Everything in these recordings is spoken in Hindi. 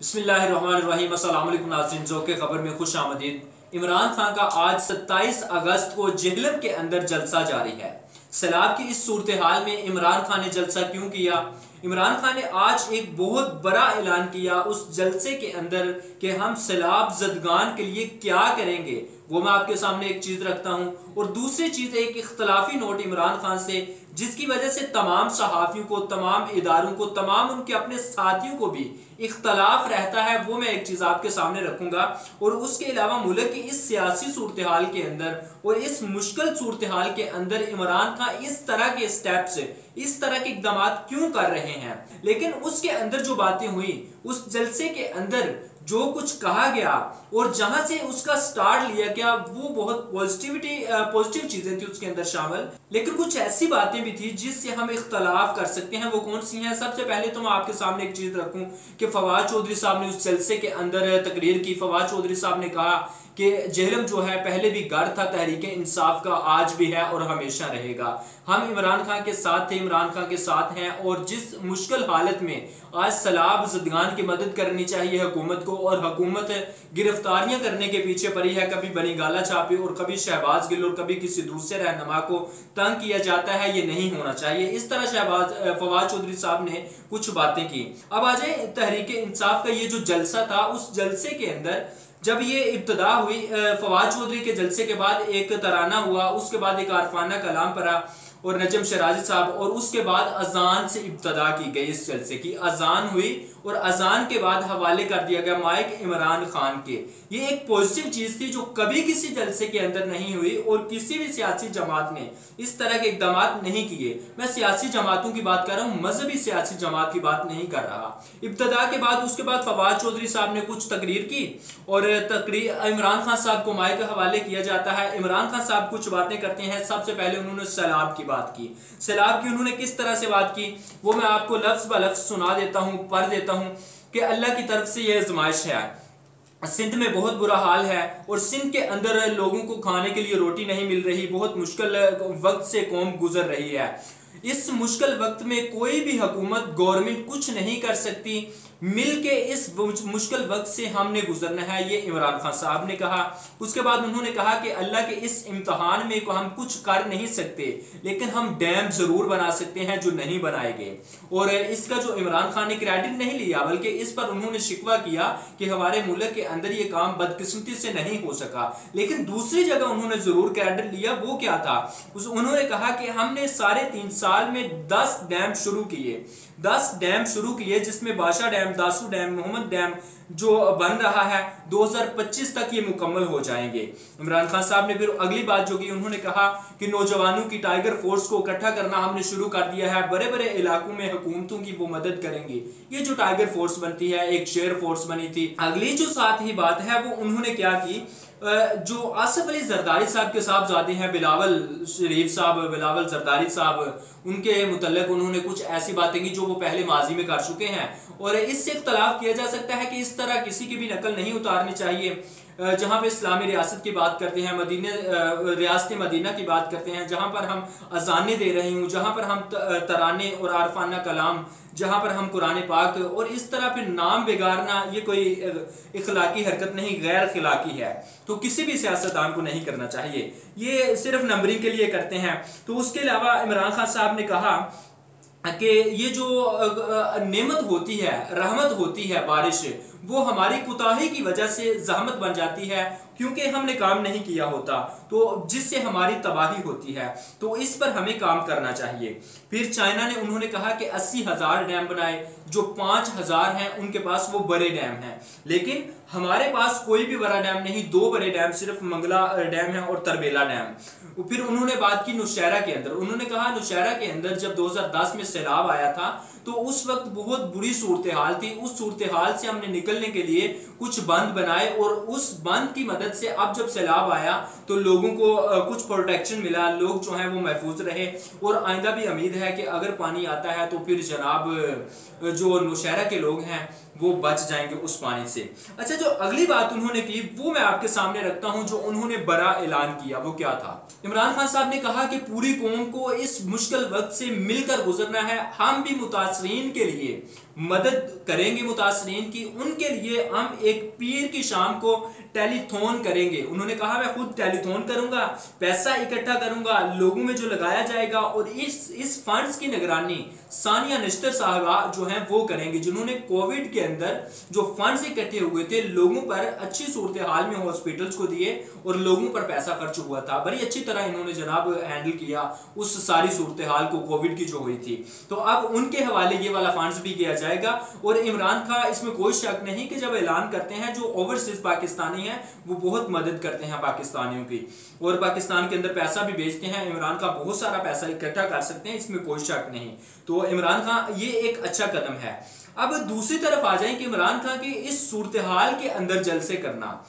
बिस्मिल्लाहिर्रहमानिर्रहीम। अस्सलाम वालेकुम नाज़रीन, ज़ौक़े ख़बर में खुश आमदीद। इमरान खान का आज 27 अगस्त को जेहलम के अंदर जलसा जारी है। सैलाब की इस सूरत हाल में इमरान खान ने जलसा क्यों किया? इमरान खान ने आज एक बहुत बड़ा ऐलान किया उस जलसे के अंदर कि हम सैलाब ज़दगान के लिए क्या करेंगे, वो मैं आपके सामने एक चीज़ रखता हूँ। और दूसरी चीज़, एक इख्तलाफी नोट इमरान खान से, जिसकी वजह से तमाम सहाफ़ियों को, तमाम इदारों को, तमाम उनके अपने साथियों को भी इख्तलाफ रहता है, वो मैं एक चीज़ आपके सामने रखूंगा। और उसके अलावा मुल्क की इस सियासी सूरत हाल के अंदर और इस मुश्किल सूरत हाल के अंदर इमरान खान इस तरह के स्टेप्स, इस तरह के इकदाम क्यों कर रहे हैं। लेकिन उसके अंदर जो बातें हुई, उस जलसे के अंदर जो कुछ कहा गया और जहां से उसका स्टार्ट लिया गया, वो बहुत पॉजिटिव चीजें थी उसके अंदर शामिल। लेकिन कुछ ऐसी बातें भी थी जिससे हम इख्तलाफ कर सकते हैं। वो कौन सी हैं? सबसे पहले तो मैं आपके सामने एक चीज रखूं कि फवाद चौधरी साहब ने उस जलसे के अंदर तकरीर की। फवाद चौधरी साहब ने कहा कि जेहलम जो है पहले भी गढ़ था तहरीक इंसाफ का, आज भी है और हमेशा रहेगा। हम इमरान खान के साथ थे, इमरान खान के साथ हैं। और जिस मुश्किल हालत में आज सैलाब ज़दगान की मदद करनी चाहिए हुकूमत को, और हुकूमत गिरफ्तारियां करने के पीछे पड़ी है। कभी बनी गाला छापी और कभी शहबाज गिल और कभी किसी दूसरे रहनुमा को तंग किया जाता है, ये नहीं होना चाहिए। इस तरह फवाद चौधरी साहब ने कुछ बातें की। अब आ जाए तहरीक इंसाफ का ये जो जलसा था, उस जलसे के अंदर जब ये इब्तदा हुई, फवाद चौधरी के जलसे के बाद एक तराना हुआ, उसके बाद एक आरफाना कलाम पढ़ा और नजम शराजी साहब, और उसके बाद अजान से इब्तदा की गई। इस जलसे की अजान हुई और अजान के बाद हवाले कर दिया गया माइक इमरान खान के। ये एक पॉजिटिव चीज थी जो कभी किसी जलसे के अंदर नहीं हुई और किसी भी सियासी जमात ने इस तरह के इकदाम नहीं किए। मैं सियासी जमातों की बात कर रहा हूँ, मजहबी सियासी जमात की बात नहीं कर रहा। इब्तदा के बाद उसके बाद फवाद चौधरी साहब ने कुछ तकरीर की और तकरीर इमरान खान साहब को माइक के हवाले किया जाता है। इमरान खान साहब कुछ बातें करते हैं। सबसे पहले उन्होंने सैलाब की बात की। सैलाब की उन्होंने किस तरह से बात की, वो मैं आपको लफ्ज ब लफ्ज सुना देता हूँ, पढ़ देता हूँ कि अल्लाह की तरफ से यह आजमाइश है। सिंध में बहुत बुरा हाल है और सिंध के अंदर लोगों को खाने के लिए रोटी नहीं मिल रही। बहुत मुश्किल वक्त से कौम गुजर रही है। इस मुश्किल वक्त में कोई भी हुकूमत, गवर्नमेंट कुछ नहीं कर सकती। मिल के इस मुश्किल वक्त से हमने गुजरना है, ये इमरान खान साहब ने कहा। उसके बाद उन्होंने कहा कि अल्लाह के इस इम्तहान में हम कुछ कर नहीं सकते, लेकिन हम डैम जरूर बना सकते हैं जो नहीं बनाए गए। और इसका जो इमरान खान ने क्रेडिट नहीं लिया, बल्कि इस पर उन्होंने शिकवा किया कि हमारे मुल्क के अंदर ये काम बदकिस्मती से नहीं हो सका। लेकिन दूसरी जगह उन्होंने जरूर क्रेडिट लिया। वो क्या था? उन्होंने कहा कि हमने 3.5 साल में 10 डैम शुरू किए, 10 डैम शुरू किए, जिसमें बादशाह dam, Dasu dam, Mohammad dam जो बन रहा है 2025 तक ये मुकम्मल हो जाएंगे। इमरान खान साहब ने फिर अगली बात जो की, उन्होंने कहा कि नौजवानों की टाइगर फोर्स को इकट्ठा करना हमने शुरू कर दिया है। बड़े बड़े इलाकों में हुकूमतों की वो मदद करेंगे। ये जो टाइगर फोर्स बनती है, एक शेर फोर्स बनी थी। अगली जो साथ ही बात है वो उन्होंने क्या की, जो आसिफ अली जरदारी साहब के साहबजादे हैं, बिलावल शरीफ साहब, बिलावल जरदारी साहब, उनके मुतल्लिक उन्होंने कुछ ऐसी बातें की जो वो पहले माजी में कर चुके हैं। और इससे इख्तलाफ किया जा सकता है कि इस तरह किसी की भी नकल नहीं उतारनी चाहिए। जहाँ पे इस्लामी रियासत की बात करते हैं, रियासत मदीना की बात करते हैं, जहाँ पर हम अजानें दे रही हूँ, जहाँ पर हम तराने और आरफाना कलाम, जहाँ पर हम कुरान पाक, और इस तरह फिर नाम बिगाड़ना, ये कोई इखलाकी हरकत नहीं, गैर खिलाकी है। तो किसी भी सियासतदान को नहीं करना चाहिए, ये सिर्फ नंबरिंग के लिए करते हैं। तो उसके अलावा इमरान खान साहब ने कहा कि ये जो नेमत होती है, रहमत होती है, बारिश, वो हमारी कुताही की वजह से जहमत बन जाती है, क्योंकि हमने काम नहीं किया होता, तो जिससे हमारी तबाही होती है। तो इस पर हमें काम करना चाहिए। फिर चाइना ने, उन्होंने कहा कि 80,000 डैम बनाए, जो 5,000 हैं उनके पास वो बड़े डैम हैं, लेकिन हमारे पास कोई भी बड़ा डैम नहीं। 2 बड़े डैम सिर्फ मंगला डैम है और तरबेला डैम। फिर उन्होंने बात की नौशहरा के अंदर। उन्होंने कहा नौशहरा के अंदर जब 2010 में सैलाब आया था तो उस वक्त बहुत बुरी सूरत हाल थी। उस सूरत हाल से हमने निकलने के लिए कुछ बंद बनाए और उस बंद की मदद से अब जब सैलाब आया तो लोगों को कुछ प्रोटेक्शन मिला, लोग जो हैं वो महफूज रहे। और आइंदा भी उम्मीद है कि अगर पानी आता है तो फिर जनाब जो नौशहरा के लोग हैं वो बच जाएंगे उस पानी से। अच्छा, जो अगली बात उन्होंने की वो मैं आपके सामने रखता हूं। जो उन्होंने बड़ा ऐलान किया वो क्या था? इमरान खान साहब ने कहा कि पूरी कौम को इस मुश्किल वक्त से मिलकर गुजरना है। हम भी मुतासरीन के लिए मदद करेंगे मुतासरीन की, उनके लिए हम एक पीर की शाम को टेलीथॉन करेंगे। उन्होंने कहा मैं खुद टेलीथॉन करूंगा, पैसा इकट्ठा करूंगा, लोगों में जो लगाया जाएगा, और इस फंड्स की निगरानी सानिया निश्तर साहबा जो हैं वो करेंगे, जिन्होंने कोविड के अंदर जो फंड्स इकट्ठे हुए थे लोगों पर अच्छी सूरत हाल में हॉस्पिटल्स को दिए और लोगों पर पैसा खर्च हुआ था, बड़ी अच्छी तरह इन्होंने जनाब हैंडल किया उस सारी सूरत हाल को कोविड की जो हुई थी। तो अब उनके हवाले ये वाला फंड्स भी किया जाएगा। और इमरान खान, इसमें कोई शक नहीं कि जब ऐलान करते हैं, जो ओवरसीज पाकिस्तानी हैं वो बहुत मदद करते हैं पाकिस्तानियों की, और पाकिस्तान के अंदर पैसा भी भेजते हैं, इमरान खान बहुत सारा पैसा इकट्ठा कर सकते हैं, इसमें कोई शक नहीं। तो इमरान खान ये एक अच्छा कदम है। अब दूसरी तरफ आ जाएं कि इमरान खान की इस सूरत हाल के अंदर जलसे करना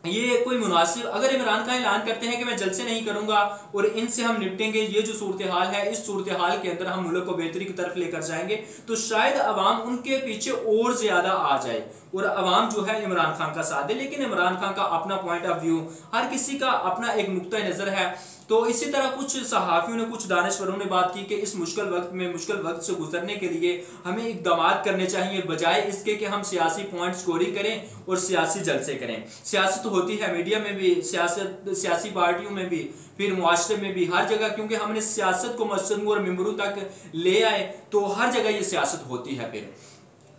ये कोई मुनासिब, अगर इमरान खान ऐलान करते हैं कि मैं जलसे नहीं करूंगा और इनसे हम निपटेंगे, ये जो सूरत हाल है इस सूरत हाल के अंदर हम मुल्क को बेहतरी की तरफ लेकर जाएंगे, तो शायद अवाम उनके पीछे और ज्यादा आ जाए और अवाम जो है इमरान खान का साथ दे। लेकिन इमरान खान का अपना पॉइंट ऑफ व्यू, हर किसी का अपना एक नुक्ता नजर है। तो इसी तरह कुछ सहाफियों ने, कुछ दानिशवरों ने बात की कि इस मुश्किल वक्त में, मुश्किल वक्त से गुजरने के लिए हमें इकदाम करने चाहिए, बजाय इसके कि हम सियासी पॉइंट स्कोरिंग करें और सियासी जलसे करें। सियासत तो होती है मीडिया में भी, सियासी पार्टियों में भी, फिर मुआशरे में भी, हर जगह, क्योंकि हमने सियासत को मसनू और मेंबरों तक ले आए तो हर जगह ये सियासत होती है। फिर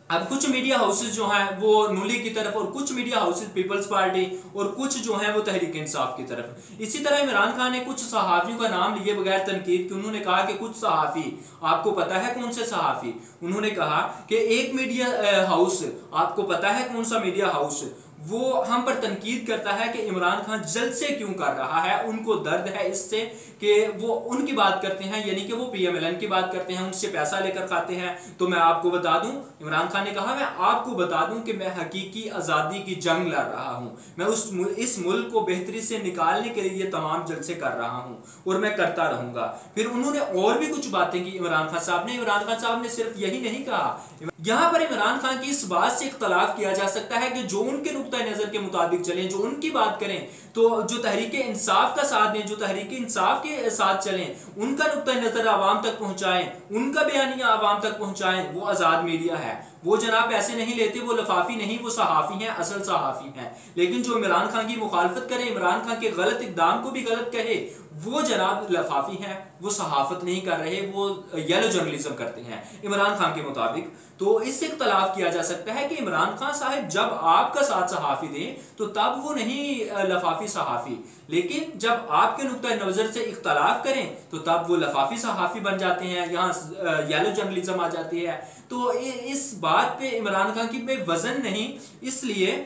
अब कुछ मीडिया हाउसेस जो हैं वो नूली की तरफ, और कुछ मीडिया हाउसेस पीपल्स पार्टी, और कुछ जो हैं वो तहरीक इंसाफ की तरफ। इसी तरह इमरान खान ने कुछ सहाफियों का नाम लिए बगैर तनकीद के उन्होंने कहा कि कुछ सहाफी, आपको पता है कौन से सहाफी, उन्होंने कहा कि एक मीडिया हाउस, आपको पता है कौन सा मीडिया हाउस, वो हम पर तनकीद करता है कि इमरान खान जलसे क्यों कर रहा है, उनको दर्द है इससे कि वो उनकी बात करते हैं, यानी कि वो PMLN की बात करते हैं, उनसे पैसा लेकर खाते हैं। तो मैं आपको बता दूं, इमरान खान ने कहा मैं आपको बता दूं कि मैं हकीकी आज़ादी की जंग लड़ रहा हूं, मैं इस मुल्क को बेहतरी से निकालने के लिए तमाम जलसे कर रहा हूं और मैं करता रहूंगा। फिर उन्होंने और भी कुछ बातें की इमरान खान साहब ने। इमरान खान साहब ने सिर्फ यही नहीं कहा, यहां पर इमरान खान की इस बात से इख्तलाफ किया जा सकता है कि जो उनके नुक्ता नजर के मुताबिक चलें, जो उनकी बात करें, तो जो तहरीक इंसाफ का साथ दें, जो तहरीक इंसाफ के साथ चलें, उनका नुक्ता नजर आवाम तक पहुंचाएं, उनका बयानिया आवाम तक पहुंचाएं, वो आजाद मीडिया है। वो जनाब ऐसे नहीं लेते, वो लफाफी नहीं, वो सहाफी हैं, असल सहाफी हैं। लेकिन जो इमरान खान की मुखालफत करे, इमरान खान के गलत इकदाम को भी गलत कहे, वो जनाब लफाफी हैं, वो सहाफत नहीं कर रहे, वो येलो जर्नलिज्म करते हैं इमरान खान के मुताबिक। तो इससे इख्तलाफ किया जा सकता है कि इमरान खान साहब जब आपका साथ सहाफी दें तो तब वो नहीं लफाफी सहाफी, लेकिन जब आपके नुक्ता नजर से इख्तलाफ करें तो तब वो लफाफी सहाफी बन जाते हैं, यहाँ येलो जर्नलिज्म आ जाती है। तो इस बात पे इमरान खान की में वजन नहीं, इसलिए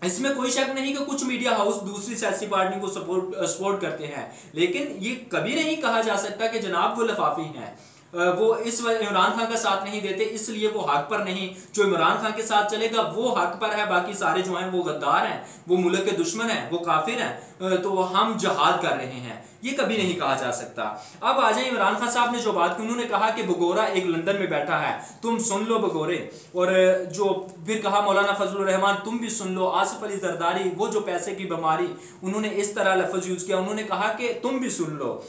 इसमें कोई शक नहीं कि कुछ मीडिया हाउस दूसरी सियासी पार्टी को सपोर्ट करते हैं, लेकिन ये कभी नहीं कहा जा सकता कि जनाब वो लफाफी हैं, वो इस इमरान खान का साथ नहीं देते इसलिए वो हक पर नहीं। जो इमरान खान के साथ चलेगा वो हक पर है, बाकी सारे जो हैं वो गद्दार हैं, वो मुल्क के दुश्मन हैं, वो काफिर हैं, तो हम जहाद कर रहे हैं, ये कभी नहीं कहा जा सकता। अब आ जाए इमरान खान साहब ने जो बात की, उन्होंने कहा कि बगोरा एक लंदन में बैठा है, तुम सुन लो बगोरे, और जो फिर कहा मौलाना फजलुर रहमान तुम भी सुन लो, आसिफ अली जरदारी वो जो पैसे की बीमारी, उन्होंने इस तरह लफ्ज यूज किया, उन्होंने कहा कि तुम भी सुन लो,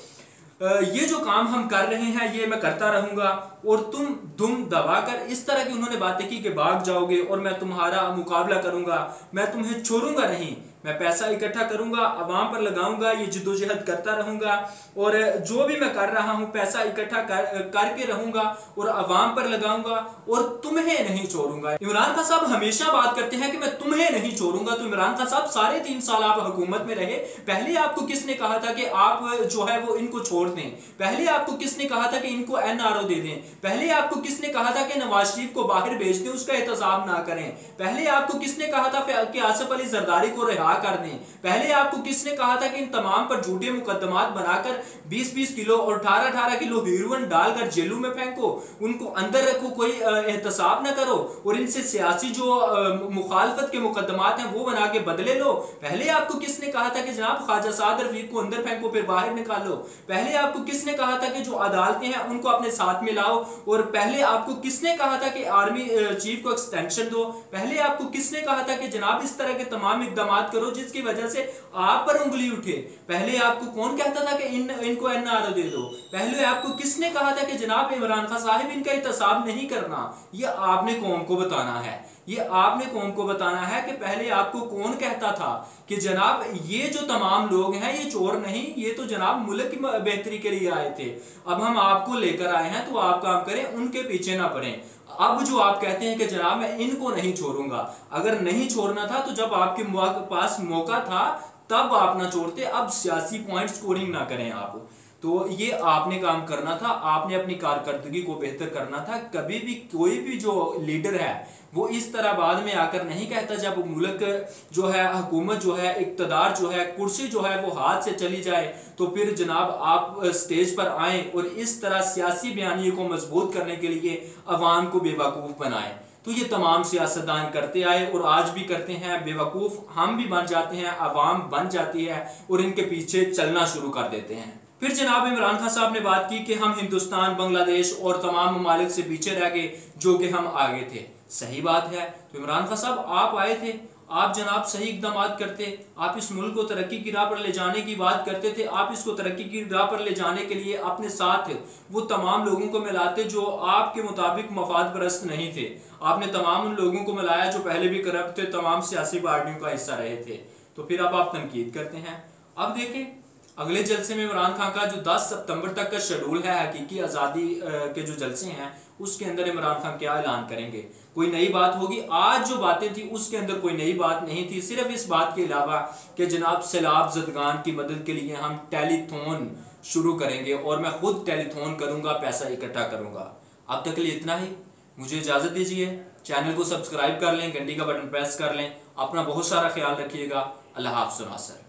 ये जो काम हम कर रहे हैं ये मैं करता रहूंगा और तुम दुम दबाकर, इस तरह की उन्होंने बातें की कि भाग जाओगे और मैं तुम्हारा मुकाबला करूंगा, मैं तुम्हें छोड़ूंगा नहीं, मैं पैसा इकट्ठा करूंगा, अवाम पर लगाऊंगा, ये जिद्दोजहद करता रहूंगा और जो भी मैं कर रहा हूं पैसा इकट्ठा करके रहूंगा और अवाम पर लगाऊंगा और तुम्हें नहीं छोड़ूंगा। इमरान खान साहब हमेशा बात करते हैं कि मैं तुम्हें नहीं छोड़ूंगा। तो इमरान खान साहब 3.5 साल आप हुकूमत में रहे, पहले आपको किसने कहा था कि आप जो है वो इनको छोड़ दें? पहले आपको किसने कहा था कि इनको NRO दे दें? पहले आपको किसने कहा था कि नवाज शरीफ को बाहर भेज दें, उसका एहतसाब ना करें? पहले आपको किसने कहा था कि आसिफ अली जरदारी को रिहा कर दें? पहले आपको किसने कहा था कि इन तमाम पर झूठे मुकदमात बनाकर 20-20 किलो और 18-18 किलो हीरोइन डालकर जेलों में फेंको, उनको अंदर रखो, कोई एहतसाब ना करो और इनसे सियासी जो मुखालफत के मुकदमात हैं वो बना के बदले लो? पहले आपको किसने कहा था कि जनाब ख्वाजा साद रफीक को अंदर फेंको फिर बाहर निकालो? पहले आपको किसने कहा था कि जो अदालतें हैं उनको अपने साथ में लाओ? और पहले आपको किसने कहा था कि आर्मी चीफ को एक्सटेंशन दो? पहले आपको किसने कहा था कि जनाब इस तरह के तमाम इकदाम करो करो जिसकी वजह से आप पर उंगली उठे। पहले आपको कौन कहता था कि इनको एनआरओ दे दो? पहले आपको किसने कहा था कि जनाब इमरान खान साहब इनका एहतसाब नहीं करना? ये आपने कौम को बताना है, ये आपने कौम को बताना है कि पहले आपको कौन कहता था कि जनाब ये जो तमाम लोग हैं ये चोर नहीं, ये तो जनाब मुल्क की बेहतरी के लिए आए थे। अब हम आपको लेकर आए हैं तो आप काम करें, उनके पीछे ना पड़ें। अब जो आप कहते हैं कि जनाब मैं इनको नहीं छोड़ूंगा, अगर नहीं छोड़ना था तो जब आपके पास मौका था तब आप ना छोड़ते, अब सियासी पॉइंट स्कोरिंग ना करें आप। तो ये आपने काम करना था, आपने अपनी कारकर्दगी को बेहतर करना था। कभी भी कोई भी जो लीडर है वो इस तरह बाद में आकर नहीं कहता, जब मुल्क जो है, हुकूमत जो है, इक़्तिदार जो है, कुर्सी जो है वो हाथ से चली जाए तो फिर जनाब आप स्टेज पर आए और इस तरह सियासी बयानिए को मजबूत करने के लिए अवाम को बेवकूफ़ बनाएं। तो ये तमाम सियासतदान करते आए और आज भी करते हैं। बेवकूफ़ हम भी बन जाते हैं, अवाम बन जाती है और इनके पीछे चलना शुरू कर देते हैं। फिर जनाब इमरान खान साहब ने बात की कि हम हिंदुस्तान, बांग्लादेश और तमाम ममालिक से पीछे रह गए जो कि हम आगे थे। सही बात है। तो इमरान खान साहब आप आए थे, आप जनाब सही इकदाम करते, आप इस मुल्क को तरक्की की राह पर ले जाने की बात करते थे। आप इसको तरक्की की राह पर ले जाने के लिए अपने साथ वो तमाम लोगों को मिलाते जो आपके मुताबिक मफाद परस्त नहीं थे। आपने तमाम उन लोगों को मिलाया जो पहले भी करप्ट थे, तमाम सियासी पार्टियों का हिस्सा रहे थे। तो फिर अब आप तनकीद करते हैं। अब देखें अगले जलसे में इमरान खान का जो 10 सितंबर तक का शेड्यूल है, हकीकी आज़ादी के जो जलसे हैं उसके अंदर इमरान खान क्या ऐलान करेंगे, कोई नई बात होगी? आज जो बातें थी उसके अंदर कोई नई बात नहीं थी, सिर्फ इस बात के अलावा कि जनाब सैलाब ज़दगान की मदद के लिए हम टेलीथॉन शुरू करेंगे और मैं खुद टेलीथॉन करूँगा, पैसा इकट्ठा करूँगा। अब तक के लिए इतना ही, मुझे इजाज़त दीजिए। चैनल को सब्सक्राइब कर लें, घंटी का बटन प्रेस कर लें। अपना बहुत सारा ख्याल रखिएगा। अल्लाह हाफ़िज़ नासर।